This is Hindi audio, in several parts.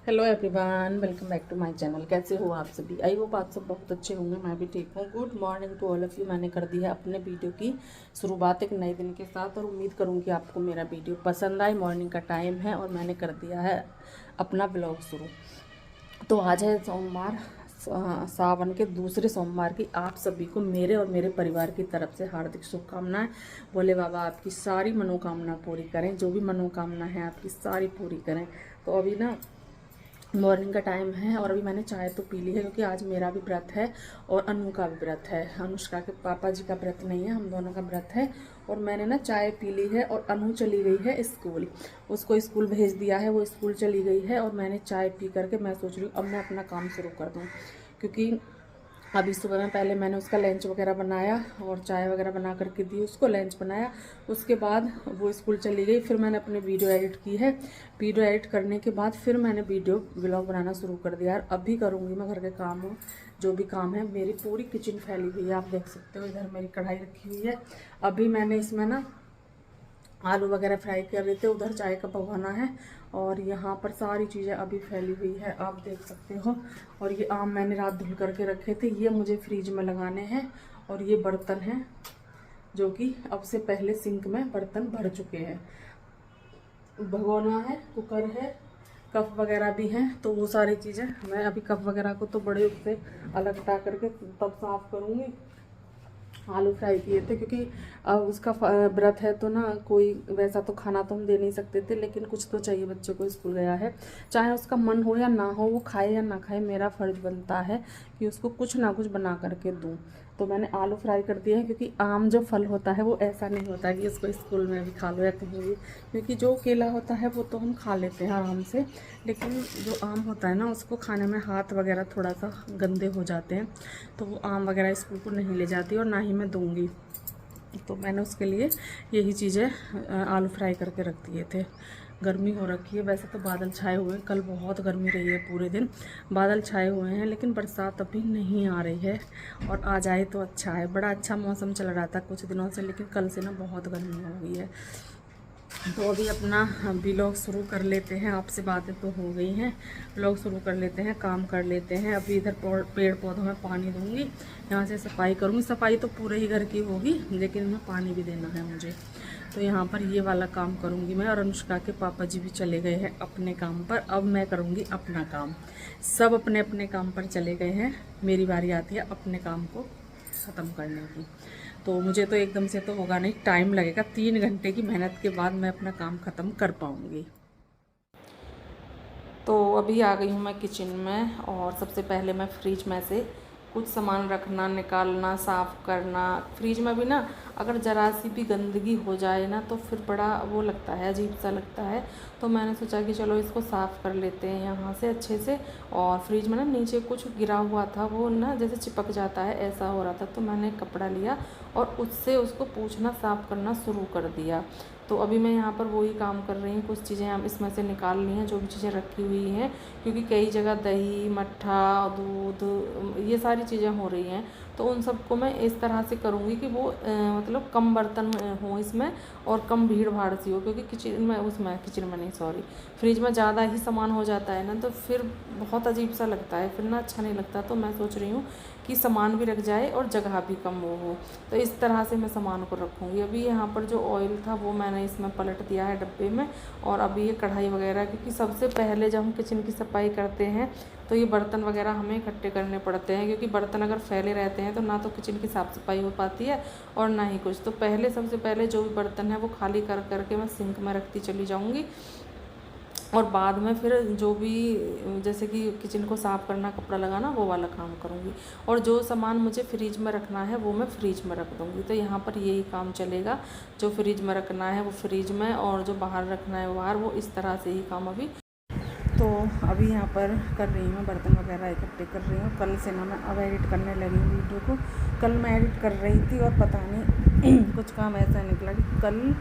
Hello everyone, welcome back to my channel. कैसे हो आप सभी? आई होप आप सब बहुत अच्छे होंगे। मैं भी ठीक हूँ। Good morning to all of you. मैंने कर दिया अपने वीडियो की शुरुआत एक नए दिन के साथ और उम्मीद करूँगी आपको मेरा वीडियो पसंद आए। मॉर्निंग का टाइम है और मैंने कर दिया है अपना ब्लॉग शुरू। तो आज है सोमवार, सावन के दूसरे सोमवार की आप सभी को मेरे और मेरे परिवार की तरफ से हार्दिक शुभकामनाएं। भोले बाबा आपकी सारी मनोकामना पूरी करें, जो भी मनोकामना है आपकी सारी पूरी करें। तो अभी ना मॉर्निंग का टाइम है और अभी मैंने चाय तो पी ली है, क्योंकि आज मेरा भी व्रत है और अनु का भी व्रत है। अनुष्का के पापा जी का व्रत नहीं है, हम दोनों का व्रत है। और मैंने ना चाय पी ली है और अनु चली गई है स्कूल। उसको स्कूल भेज दिया है, वो स्कूल चली गई है और मैंने चाय पी करके मैं सोच रही हूँ अब मैं अपना काम शुरू कर दूँ। क्योंकि अभी सुबह में पहले मैंने उसका लंच वगैरह बनाया और चाय वगैरह बना करके दी, उसको लंच बनाया। उसके बाद वो स्कूल चली गई, फिर मैंने अपनी वीडियो एडिट की है। वीडियो एडिट करने के बाद फिर मैंने वीडियो व्लॉग बनाना शुरू कर दिया। और अभी करूँगी मैं घर के काम हो, जो भी काम है। मेरी पूरी किचन फैली हुई है, आप देख सकते हो। इधर मेरी कढ़ाई रखी हुई है। अभी मैंने इसमें ना आलू वगैरह फ्राई कर रहे थे, उधर चाय का भगोना है और यहाँ पर सारी चीज़ें अभी फैली हुई है, आप देख सकते हो। और ये आम मैंने रात धुल करके रखे थे, ये मुझे फ्रिज में लगाने हैं। और ये बर्तन हैं जो कि अब से पहले सिंक में बर्तन भर चुके हैं। भगोना है, कुकर है, कप वगैरह भी हैं। तो वो सारी चीज़ें मैं अभी कप वगैरह को तो बड़े उससे अलग हटा करके तब साफ़ करूँगी। आलू फ्राई किए थे, क्योंकि अब उसका व्रत है तो ना कोई वैसा तो खाना तो हम दे नहीं सकते थे, लेकिन कुछ तो चाहिए। बच्चे को स्कूल गया है, चाहे उसका मन हो या ना हो, वो खाए या ना खाए, मेरा फ़र्ज बनता है कि उसको कुछ ना कुछ बना करके दूँ। तो मैंने आलू फ्राई कर दिया है, क्योंकि आम जो फल होता है वो ऐसा नहीं होता कि उसको स्कूल में भी खा लो या कहीं भी। क्योंकि जो केला होता है वो तो हम खा लेते हैं आराम से, लेकिन जो आम होता है ना उसको खाने में हाथ वगैरह थोड़ा सा गंदे हो जाते हैं। तो वो आम वगैरह स्कूल को नहीं ले जाती और ना ही मैं दूँगी। तो मैंने उसके लिए यही चीज़ें आलू फ्राई करके रख दिए थे। गर्मी हो रखी है, वैसे तो बादल छाए हुए हैं। कल बहुत गर्मी रही है, पूरे दिन बादल छाए हुए हैं, लेकिन बरसात अभी नहीं आ रही है। और आ जाए तो अच्छा है। बड़ा अच्छा मौसम चल रहा था कुछ दिनों से, लेकिन कल से ना बहुत गर्मी हो गई है। तो अभी अपना व्लॉग शुरू कर लेते हैं। आपसे बातें तो हो गई हैं, व्लॉग शुरू कर लेते हैं, काम कर लेते हैं। अभी इधर पेड़ पौधों में पानी दूंगी, यहाँ से सफाई करूँगी। सफाई तो पूरे ही घर की होगी, लेकिन इनमें पानी भी देना है मुझे। तो यहाँ पर ये वाला काम करूँगी मैं। और अनुष्का के पापा जी भी चले गए हैं अपने काम पर, अब मैं करूँगी अपना काम। सब अपने अपने काम पर चले गए हैं, मेरी बारी आती है अपने काम को ख़त्म करने की। तो मुझे तो एकदम से तो होगा नहीं, टाइम लगेगा। 3 घंटे की मेहनत के बाद मैं अपना काम ख़त्म कर पाऊँगी। तो अभी आ गई हूँ मैं किचन में और सबसे पहले मैं फ्रिज में से कुछ सामान रखना, निकालना, साफ़ करना। फ्रिज में भी ना अगर ज़रा सी भी गंदगी हो जाए ना तो फिर बड़ा वो लगता है, अजीब सा लगता है। तो मैंने सोचा कि चलो इसको साफ़ कर लेते हैं यहाँ से अच्छे से। और फ्रिज में ना नीचे कुछ गिरा हुआ था, वो ना जैसे चिपक जाता है, ऐसा हो रहा था। तो मैंने कपड़ा लिया और उससे उसको पोंछना, साफ़ करना शुरू कर दिया। तो अभी मैं यहाँ पर वही काम कर रही हूँ। कुछ चीज़ें हम इसमें से निकाल ली हैं, जो भी चीज़ें रखी हुई हैं, क्योंकि कई जगह दही, मट्ठा, दूध, ये सारी चीज़ें हो रही हैं। तो उन सबको मैं इस तरह से करूँगी कि वो मतलब कम बर्तन हों इसमें और कम भीड़ भाड़ सी हो। क्योंकि किचन में नहीं, सॉरी, फ्रिज में ज़्यादा ही सामान हो जाता है ना, तो फिर बहुत अजीब सा लगता है, फिर ना अच्छा नहीं लगता। तो मैं सोच रही हूँ कि सामान भी रख जाए और जगह भी कम वो हो। तो इस तरह से मैं सामान को रखूँगी। अभी यहाँ पर जो ऑयल था वो मैंने इसमें पलट दिया है डब्बे में। और अभी ये कढ़ाई वगैरह, क्योंकि सबसे पहले जब हम किचन की सफाई करते हैं तो ये बर्तन वगैरह हमें इकट्ठे करने पड़ते हैं। क्योंकि बर्तन अगर फैले रहते हैं तो ना तो किचन की साफ़ सफाई हो पाती है और ना ही कुछ। तो पहले सबसे पहले जो भी बर्तन है वो खाली कर करके मैं सिंक में रखती चली जाऊँगी। और बाद में फिर जो भी जैसे कि किचन को साफ़ करना, कपड़ा लगाना, वो वाला काम करूँगी। और जो सामान मुझे फ्रिज में रखना है वो मैं फ्रिज में रख दूँगी। तो यहाँ पर यही काम चलेगा, जो फ्रिज में रखना है वो फ्रिज में और जो बाहर रखना है बाहर, वो इस तरह से ही काम अभी। तो अभी यहाँ पर कर रही हूँ, बर्तन वगैरह इकट्ठे कर रही हूँ। कल से ना मैं अब एडिट करने लगी हूँ वीडियो को। कल मैं एडिट कर रही थी और पता नहीं कुछ काम ऐसा निकला कि कल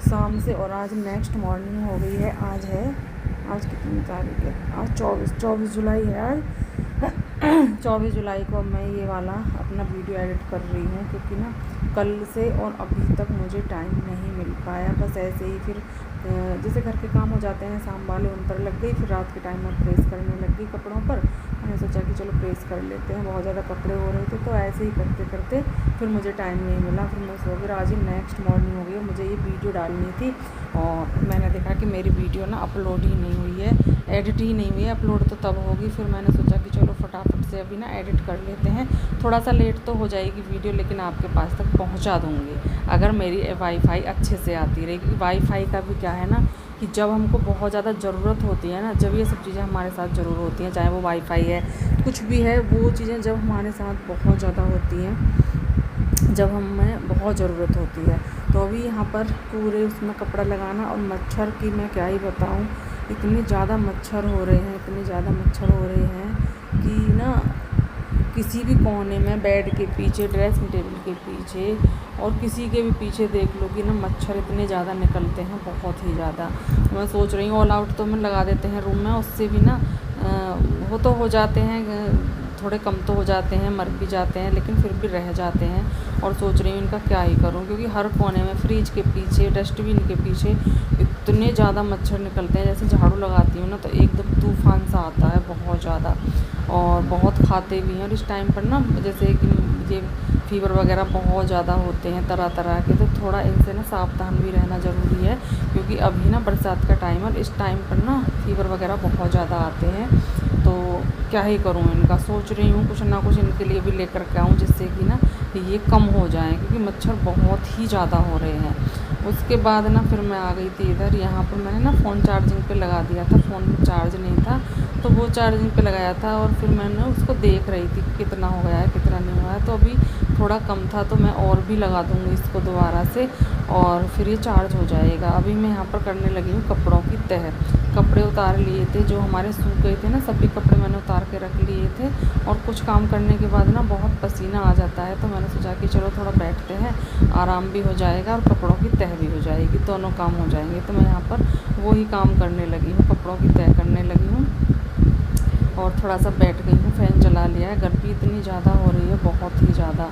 शाम से और आज नेक्स्ट मॉर्निंग हो गई है। आज कितनी तारीख है? आज 24 जुलाई है आज। 24 जुलाई को मैं ये वाला अपना वीडियो एडिट कर रही हूँ, क्योंकि ना कल से और अभी तक मुझे टाइम नहीं मिल पाया। बस ऐसे ही फिर जैसे घर के काम हो जाते हैं शाम वाले उन पर लग गई, फिर रात के टाइम में प्रेस करने लग गई कपड़ों पर। मैंने सोचा कि चलो प्रेस कर लेते हैं, बहुत ज़्यादा कपड़े हो रहे थे, तो ऐसे ही करते करते फिर मुझे टाइम नहीं मिला, फिर मैं सो गई। आज ही नेक्स्ट मॉर्निंग हो गई और मुझे ये वीडियो डालनी थी और मैंने देखा कि मेरी वीडियो ना अपलोड ही नहीं हुई है, एडिट ही नहीं हुई है। अपलोड तो तब होगी, फिर मैंने सोचा कि चलो फटाफट से अभी ना एडिट कर लेते हैं। थोड़ा सा लेट तो हो जाएगी वीडियो, लेकिन आपके पास तक पहुंचा दूँगी अगर मेरी वाईफाई अच्छे से आती रहेगी। वाईफाई का भी क्या है ना कि जब हमको बहुत ज़्यादा ज़रूरत होती है ना, जब ये सब चीज़ें हमारे साथ ज़रूर होती हैं, चाहे वो वाईफाई है कुछ भी है, वो चीज़ें जब हमारे साथ बहुत ज़्यादा होती हैं, जब हमें बहुत ज़रूरत होती है। तो अभी यहाँ पर पूरे उसमें कपड़ा लगाना, और मच्छर की मैं क्या ही बताऊँ, इतने ज़्यादा मच्छर हो रहे हैं, इतने ज़्यादा मच्छर हो रहे हैं कि ना किसी भी कोने में, बेड के पीछे, ड्रेसिंग टेबल के पीछे और किसी के भी पीछे देख लो कि ना मच्छर इतने ज़्यादा निकलते हैं, बहुत ही ज़्यादा। मैं सोच रही हूँ ऑल आउट तो मैं लगा देते हैं रूम में, उससे भी ना वो तो हो जाते हैं, थोड़े कम तो हो जाते हैं, मर भी जाते हैं, लेकिन फिर भी रह जाते हैं। और सोच रही हूँ इनका क्या ही करूँ, क्योंकि हर कोने में, फ्रिज के पीछे, डस्टबिन के पीछे इतने ज़्यादा मच्छर निकलते हैं। जैसे झाड़ू लगाती हूँ ना तो एकदम तूफान सा आता है, बहुत ज़्यादा, और बहुत खाते भी हैं। और इस टाइम पर ना जैसे कि ये फीवर वगैरह बहुत ज़्यादा होते हैं तरह तरह के, तो थोड़ा इनसे ना सावधान भी रहना ज़रूरी है, क्योंकि अभी ना बरसात का टाइम है, इस टाइम पर ना फीवर वगैरह बहुत ज़्यादा आते हैं। तो क्या ही करूँ इनका, सोच रही हूँ कुछ ना कुछ इनके लिए भी लेकर के आऊँ, जिससे कि ना ये कम हो जाएँ, क्योंकि मच्छर बहुत ही ज़्यादा हो रहे हैं। उसके बाद ना फिर मैं आ गई थी इधर, यहाँ पर मैंने ना फ़ोन चार्जिंग पे लगा दिया था, फ़ोन में चार्ज नहीं था तो वो चार्जिंग पे लगाया था, और फिर मैंने उसको देख रही थी कि कितना हो गया है कितना नहीं हुआ है। तो अभी थोड़ा कम था, तो मैं और भी लगा दूँगी इसको दोबारा से, और फिर ये चार्ज हो जाएगा। अभी मैं यहाँ पर करने लगी हूँ कपड़ों की तह। कपड़े उतार लिए थे जो हमारे सूख गए थे ना, सभी कपड़े मैंने उतार के रख लिए थे, और कुछ काम करने के बाद ना बहुत पसीना आ जाता है, तो मैंने सोचा कि चलो थोड़ा बैठते हैं, आराम भी हो जाएगा और कपड़ों की तह भी हो जाएगी, दोनों काम हो जाएंगे। तो मैं यहाँ पर वही काम करने लगी हूँ, कपड़ों की तह करने लगी हूँ, और थोड़ा सा बैठ गई हूँ। फ़ैन चला लिया है, गर्मी इतनी ज़्यादा हो रही है, बहुत ही ज़्यादा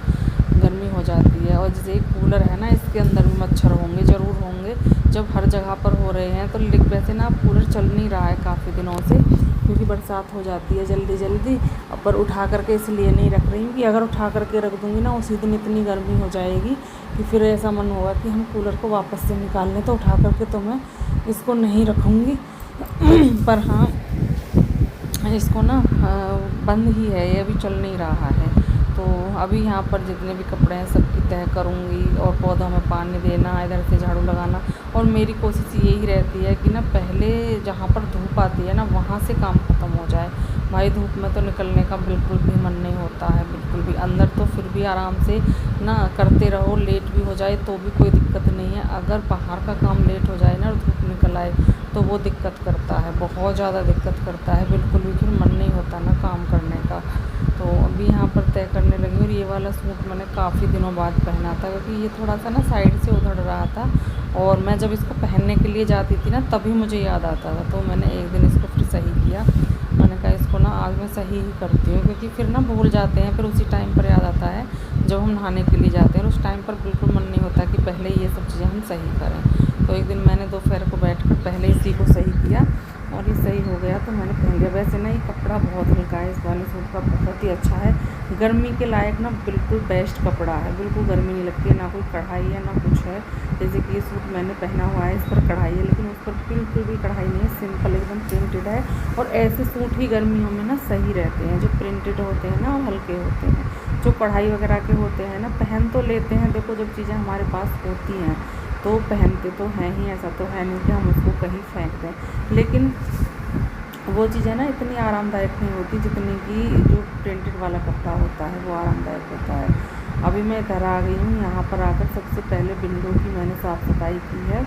गर्मी हो जाती है। और जैसे एक कूलर है ना, इसके अंदर भी मच्छर होंगे, ज़रूर होंगे, जब हर जगह पर हो रहे हैं। तो लेकिन वैसे ना कूलर चल नहीं रहा है काफ़ी दिनों से, क्योंकि बरसात हो जाती है जल्दी जल्दी। पर उठा करके इसलिए नहीं रख रही हूँ कि अगर उठा करके रख दूँगी ना, उसी दिन इतनी गर्मी हो जाएगी कि फिर ऐसा मन होगा कि हम कूलर को वापस से निकाल लें। तो उठा करके तो मैं इसको नहीं रखूँगी पर हाँ, इसको ना बंद ही है, ये अभी चल नहीं रहा है। तो अभी यहाँ पर जितने भी कपड़े हैं सबकी तह करूँगी, और पौधों में पानी देना, इधर से झाड़ू लगाना। और मेरी कोशिश यही रहती है कि ना पहले जहाँ पर धूप आती है ना, वहाँ से काम ख़त्म हो जाए। भाई धूप में तो निकलने का बिल्कुल भी मन नहीं होता है, बिल्कुल भी। अंदर तो फिर भी आराम से ना करते रहो, लेट भी हो जाए तो भी कोई दिक्कत नहीं है। अगर बाहर का काम लेट हो जाए ना और धूप निकल आए तो वो दिक्कत करता है, बहुत ज़्यादा दिक्कत करता है, बिल्कुल भी फिर मन नहीं होता ना काम करने का। तो अभी यहाँ पर तय करने लगी। और ये वाला सूट मैंने काफ़ी दिनों बाद पहना था, क्योंकि ये थोड़ा सा ना साइड से उधड़ रहा था, और मैं जब इसको पहनने के लिए जाती थी ना तभी मुझे याद आता था। तो मैंने एक दिन इसको फिर सही किया, मैंने कहा इसको ना आज मैं सही ही करती हूँ, क्योंकि फिर ना भूल जाते हैं, फिर उसी टाइम पर याद आता है जब हम नहाने के लिए जाते हैं, और उस टाइम पर बिल्कुल मन नहीं होता कि पहले ये सब चीज़ें हम सही करें। तो एक दिन मैंने दोपहर को बैठकर पहले इसी को सही किया, और ये सही हो गया तो मैंने पहन लिया। वैसे ना ये कपड़ा बहुत हल्का है, इस वाले सूट का बहुत ही अच्छा है, गर्मी के लायक ना बिल्कुल बेस्ट कपड़ा है, बिल्कुल गर्मी नहीं लगती है, ना कोई कढ़ाई है ना कुछ है। जैसे कि ये सूट मैंने पहना हुआ है, इस पर कढ़ाई है, लेकिन उस पर बिल्कुल भी कढ़ाई नहीं है, सिंपल एकदम प्रिंटेड है। और ऐसे सूट ही गर्मियों में ना सही रहते हैं, जो प्रिंटेड होते हैं ना और हल्के होते हैं। जो कढ़ाई वगैरह के होते हैं ना, पहन तो लेते हैं, देखो जब चीज़ें हमारे पास होती हैं तो पहनते तो हैं ही, ऐसा तो है नहीं कि हम उसको कहीं फेंक दें। लेकिन वो चीज़ें ना इतनी आरामदायक नहीं होती जितनी कि जो प्रिंटेड वाला कपड़ा होता है वो आरामदायक होता है। अभी मैं घर आ गई हूँ, यहाँ पर आकर सबसे पहले विंडो की मैंने साफ़ सफाई की है,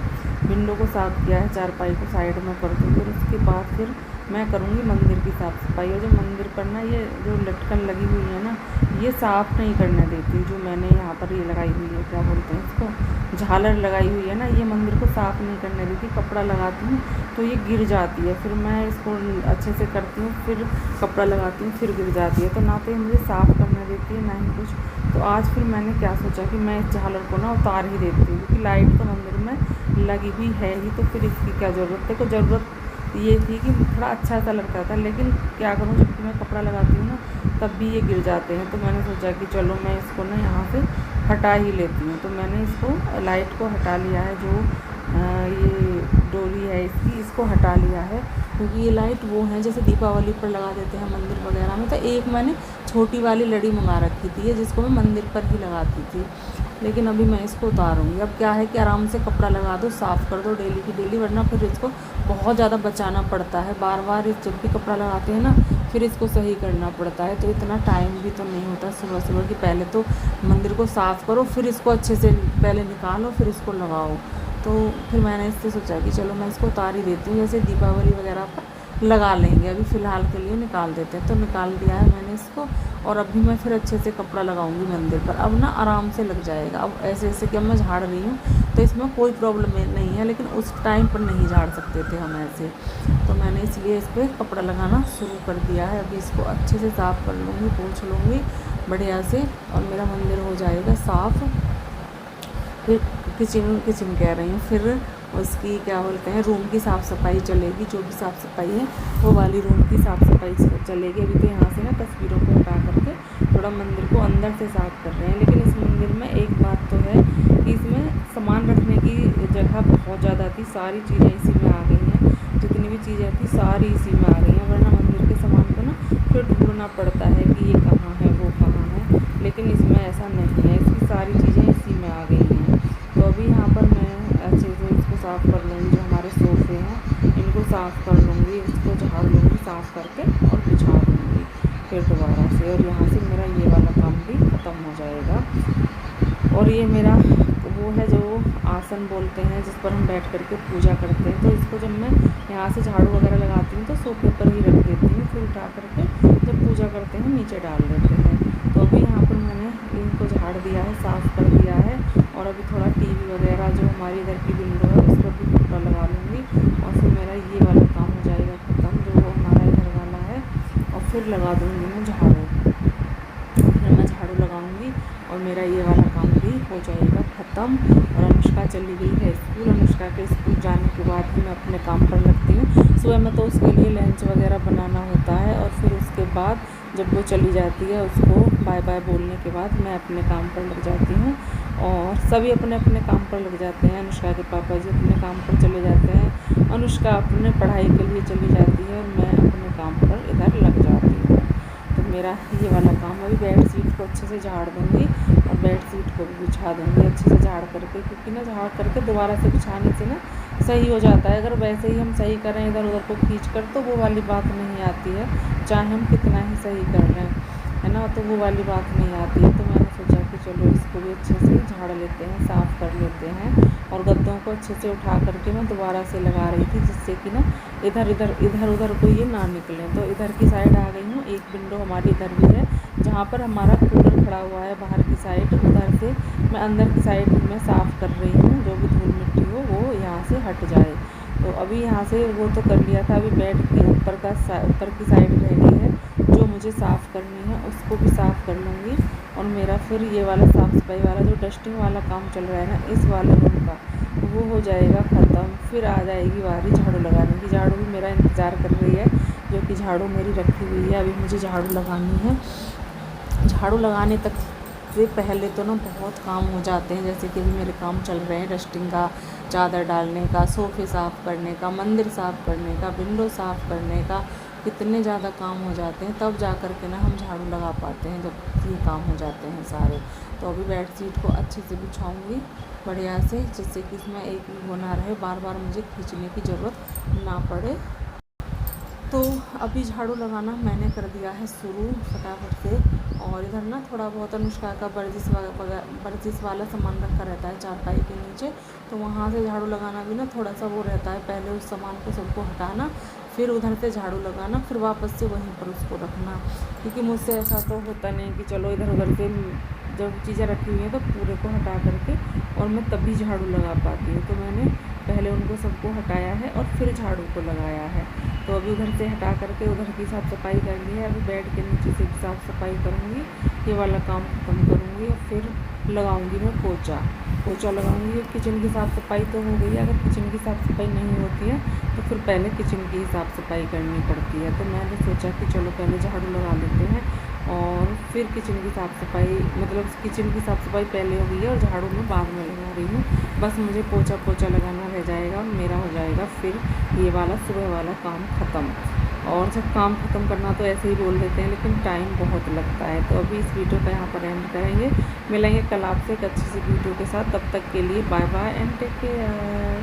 विंडो को साफ़ किया है, चारपाई को साइड में कर दूँगी, और उसके बाद फिर मैं करूँगी मंदिर की साफ़ सफाई। और जो मंदिर पर ना ये जो लटकन लगी हुई है ना, ये साफ़ नहीं करने देती। जो मैंने यहाँ पर ये लगाई हुई है, क्या बोलते हैं इसको, झालर लगाई हुई है ना, ये मंदिर को साफ़ नहीं करने देती। कपड़ा लगाती हूँ तो ये गिर जाती है, फिर मैं इसको अच्छे से करती हूँ, फिर कपड़ा लगाती हूँ, फिर गिर जाती है। तो ना तो ये मुझे साफ़ करने देती है, ना ही कुछ। तो आज फिर मैंने क्या सोचा कि मैं इस झालर को ना उतार ही देती हूँ, क्योंकि लाइट तो मंदिर में लगी हुई है ही, तो फिर इसकी क्या ज़रूरत। देखो ज़रूरत ये थी कि थोड़ा अच्छा सा लगता था, लेकिन क्या करूँ, जब मैं कपड़ा लगाती हूँ ना तब भी ये गिर जाते हैं। तो मैंने सोचा कि चलो मैं इसको ना यहाँ से हटा ही लेती हूँ। तो मैंने इसको लाइट को हटा लिया है, जो ये डोरी है इसको हटा लिया है, क्योंकि ये लाइट वो है जैसे दीपावली पर लगा देते हैं मंदिर वगैरह में। तो एक मैंने छोटी वाली लड़ी मंगा रखी थी जिसको मैं मंदिर पर ही लगाती थी, लेकिन अभी मैं इसको उतारूँगी। अब क्या है कि आराम से कपड़ा लगा दो, साफ़ कर दो डेली की डेली, वरना फिर इसको बहुत ज़्यादा बचाना पड़ता है। बार बार जब भी कपड़ा लगाते हैं ना, फिर इसको सही करना पड़ता है। तो इतना टाइम भी तो नहीं होता सुबह सुबह कि पहले तो मंदिर को साफ़ करो, फिर इसको अच्छे से पहले निकालो, फिर इसको लगाओ। तो फिर मैंने इससे सोचा कि चलो मैं इसको उतार ही देती हूँ, जैसे दीपावली वगैरह पर लगा लेंगे, अभी फ़िलहाल के लिए निकाल देते हैं। तो निकाल दिया है मैंने इसको, और अभी मैं फिर अच्छे से कपड़ा लगाऊंगी मंदिर पर। अब ना आराम से लग जाएगा। अब ऐसे ऐसे कि अब मैं झाड़ रही हूँ तो इसमें कोई प्रॉब्लम नहीं है, लेकिन उस टाइम पर नहीं झाड़ सकते थे हम ऐसे। तो मैंने इसलिए इस पर कपड़ा लगाना शुरू कर दिया है। अभी इसको अच्छे से साफ़ कर लूँगी, पोंछ लूँगी बढ़िया से, और मेरा मंदिर हो जाएगा साफ़। फिर किचन कह रही हूँ, फिर उसकी क्या बोलते हैं, रूम की साफ़ सफाई चलेगी। जो भी साफ़ सफाई है वो वाली रूम की साफ़ सफाई चलेगी। अभी तो यहाँ से ना तस्वीरों को हटा करके थोड़ा मंदिर को अंदर से साफ़ कर रहे हैं। लेकिन इस मंदिर में एक बात तो है कि इसमें सामान रखने की जगह बहुत ज़्यादा थी, सारी चीज़ें इसी में आ गई हैं। जितनी भी चीज़ें थी सारी इसी में आ गई हैं, वरना मंदिर के सामान को ना फिर ढूंढना पड़ता है कि ये कहाँ है वो कहाँ है, लेकिन इसमें ऐसा नहीं है, इसकी सारी चीज़ें इसी में आ गई हैं। तो अभी यहाँ पर मैं अच्छे से इसको साफ़ कर लूँगी। जो हमारे सोफ़े हैं इनको साफ़ कर लूँगी, इसको झाड़ लूँगी साफ़ करके और बिछा दूँगी फिर दोबारा से। और यहाँ से मेरा ये वाला काम भी ख़त्म हो जाएगा। और ये मेरा वो है जो आसन बोलते हैं जिस पर हम बैठ करके पूजा करते हैं, तो इसको जब मैं यहाँ से झाड़ू वगैरह लगाती हूँ तो सोफे पर ही रख देती हूँ, फिर उठा करके जब पूजा करते हैं नीचे डाल देते हैं। तो अभी यहाँ पर मैंने इनको झाड़ दिया है, साफ़ कर दिया है। और अभी थोड़ा टीवी वगैरह जो हमारी इधर की विंडो है उस पर भी कपड़ा लगा लूँगी, और फिर मेरा ये वाला काम हो जाएगा ख़त्म, जो हमारा इधर वाला है। और फिर लगा दूँगी मैं झाड़ू, फिर मैं झाड़ू लगाऊँगी और मेरा ये वाला काम भी हो जाएगा ख़त्म। और अनुष्का चली गई है स्कूल। अनुष्का के स्कूल जाने के बाद ही मैं अपने काम पर लगती हूँ। सुबह में तो उसके लिए लंच वगैरह बनाना होता है, और फिर उसके बाद जब वो चली जाती है उसको बाय बाय बोलने के बाद मैं अपने काम पर लग जाती हूँ। और सभी अपने अपने काम पर लग जाते हैं। अनुष्का के पापा जी अपने काम पर चले जाते हैं, अनुष्का अपने पढ़ाई के लिए चली जाती है, और मैं अपने काम पर इधर लग जाती हूँ। तो मेरा ये वाला काम, अभी बेड शीट को अच्छे से झाड़ दूँगी और बेड शीट को भी बिछा दूँगी अच्छे से झाड़ करके, क्योंकि ना झाड़ करके दोबारा से बिछाने से ना सही हो जाता है। अगर वैसे ही हम सही करें इधर उधर को खींच कर तो वो वाली बात नहीं आती है, चाहे हम कितना ही सही कर लें, है ना, तो वो वाली बात नहीं आती है। तो मैंने सोचा कि चलो इसको भी अच्छे से झाड़ लेते हैं, साफ़ कर लेते हैं। और गद्दों को अच्छे से उठा करके मैं दोबारा से लगा रही थी, जिससे कि ना इधर उधर को ये ना निकलें। तो इधर की साइड आ गई हूँ। एक विंडो हमारी इधर भी है जहाँ पर हमारा कूलर खड़ा हुआ है बाहर की साइड, उधर से मैं अंदर की साइड में साफ़ कर रही हूँ, जो भी धूल मिट्टी हो वो यहाँ से हट जाए। तो अभी यहाँ से वो तो कर लिया था, अभी बेड के ऊपर की साइड रह गई है जो मुझे साफ़ करनी है, उसको भी साफ़ कर लूँगी। और मेरा फिर ये वाला साफ़ सफाई वाला जो डस्टिंग वाला काम चल रहा है ना इस वाले रूम का, वो हो जाएगा ख़त्म। फिर आ जाएगी बारी झाड़ू लगाने की। झाड़ू भी मेरा इंतज़ार कर रही है, जो कि झाड़ू मेरी रखी हुई है, अभी मुझे झाड़ू लगानी है। झाड़ू लगाने तक से पहले तो ना बहुत काम हो जाते हैं, जैसे कि अभी मेरे काम चल रहे हैं डस्टिंग का, चादर डालने का, सोफ़े साफ़ करने का, मंदिर साफ़ करने का, विंडो साफ़ करने का, कितने ज़्यादा काम हो जाते हैं। तब जा कर के ना हम झाड़ू लगा पाते हैं, जब ये काम हो जाते हैं सारे। तो अभी बेड शीट को अच्छे से बिछाऊँगी बढ़िया से, जिससे कि इसमें एक भी वो ना रहे, बार बार मुझे खींचने की ज़रूरत ना पड़े। तो अभी झाड़ू लगाना मैंने कर दिया है शुरू फटाफट से। और इधर ना थोड़ा बहुत अनुष्का का वर्जिश वाला सामान रखा रहता है चारपाई के नीचे, तो वहाँ से झाड़ू लगाना भी ना थोड़ा सा वो रहता है, पहले उस सामान को सबको हटाना, फिर उधर से झाड़ू लगाना, फिर वापस से वहीं पर उसको रखना, क्योंकि मुझसे ऐसा तो होता नहीं कि चलो इधर उधर से जब चीज़ें रखी हुई हैं तो पूरे को हटा करके और मैं तभी झाड़ू लगा पाती हूँ। तो मैंने पहले उनको सबको हटाया है और फिर झाड़ू को लगाया है। तो अभी उधर से हटा करके उधर की साफ़ सफाई कर ली है। अभी बेड के नीचे से भी साफ़ सफाई करूँगी, ये वाला काम ख़त्म करूँगी और फिर लगाऊंगी मैं पोछा लगाऊंगी। किचन की साफ़ सफाई तो हो गई है, अगर किचन की साफ़ सफाई नहीं होती है तो फिर पहले किचन की साफ़ सफाई करनी पड़ती है। तो मैंने सोचा कि चलो पहले झाड़ू लगा लेते हैं और फिर किचन की साफ़ सफाई, मतलब किचन की साफ़ सफाई पहले हो गई है और झाड़ू मैं बाद में लगा रही हूँ। बस मुझे पोछा लगाना रह जाएगा और मेरा हो जाएगा फिर ये वाला सुबह वाला काम ख़त्म। और जब काम ख़त्म करना तो ऐसे ही बोल देते हैं, लेकिन टाइम बहुत लगता है। तो अभी इस वीडियो का यहाँ पर एंड करेंगे, मिलेंगे कल आपसे एक अच्छी सी वीडियो के साथ। तब तक के लिए bye bye and take care.